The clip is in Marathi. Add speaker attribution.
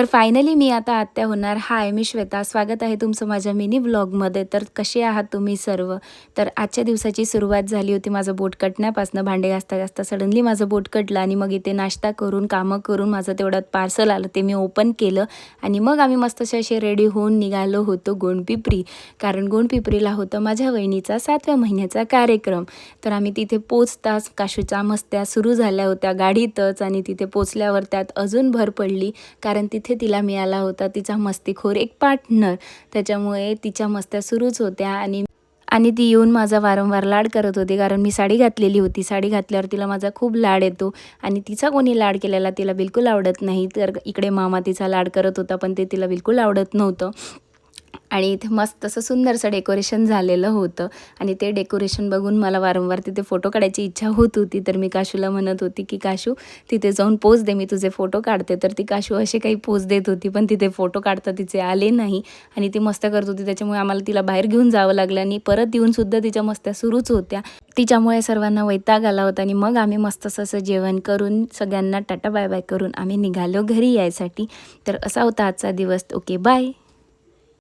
Speaker 1: तर फायनली मी आता आत्या होणार. हाय, मी श्वेता. स्वागत आहे तुमचं माझ्या मिनी व्लॉगमध्ये. तर कसे आहात तुम्ही सर्व? तर आजच्या दिवसाची सुरुवात झाली होती माझं बोट कटण्यापासून. भांडे घासता घासता सडनली माझं बोट कटलं आणि मग इथे नाश्ता करून, कामं करून माझं तेवढ्यात पार्सल आलं. ते मी ओपन केलं आणि मग आम्ही मस्तसे असे रेडी होऊन निघालो होतो गोंडपिपरी. कारण गोंडपिपरीला होतं माझ्या वहिनीचा 7व्या महिन्याचा कार्यक्रम. तर आम्ही तिथे पोचताच काशूच्या मस्त्या सुरू झाल्या होत्या गाडीतच आणि तिथे पोचल्यावर त्यात अजून भर पडली. कारण तिथे तिला मिळाला होता तिचा मस्तीखोर एक पार्टनर. त्याच्यामुळे तिच्या मस्त्या सुरूच होत्या आणि आणि ती येऊन माझा वारंवार लाड करत होती. कारण मी साडी घातलेली होती. साडी घातल्यावर तिला माझा खूप लाड येतो आणि तिचा कोणी लाड केलेला तिला बिलकुल आवडत नाही. तर इकडे मामा तिचा लाड करत होता, पण ते तिला बिलकुल आवडत नव्हतं. आणि इथे मस्त असं सुंदरसं डेकोरेशन झालेलं होतं आणि ते डेकोरेशन बघून मला वारंवार तिथे फोटो काढायची इच्छा होत होती. तर मी काशूला म्हणत होती की काशू, तिथे जाऊन पोज दे, मी तुझे फोटो काढते. तर ती काशू असे काही पोज देत होती, पण तिथे फोटो काढता तिचे आले नाही आणि ती मस्त्या करत होती. त्याच्यामुळे आम्हाला तिला बाहेर घेऊन जावं लागलं आणि परत येऊनसुद्धा तिच्या मस्त्या सुरूच होत्या. तिच्यामुळे सर्वांना वैताग आला होता आणि मग आम्ही मस्त असं जेवण करून सगळ्यांना टाटा बाय बाय करून आम्ही निघालो घरी यायसाठी. तर असा होता आजचा दिवस. Okay, bye.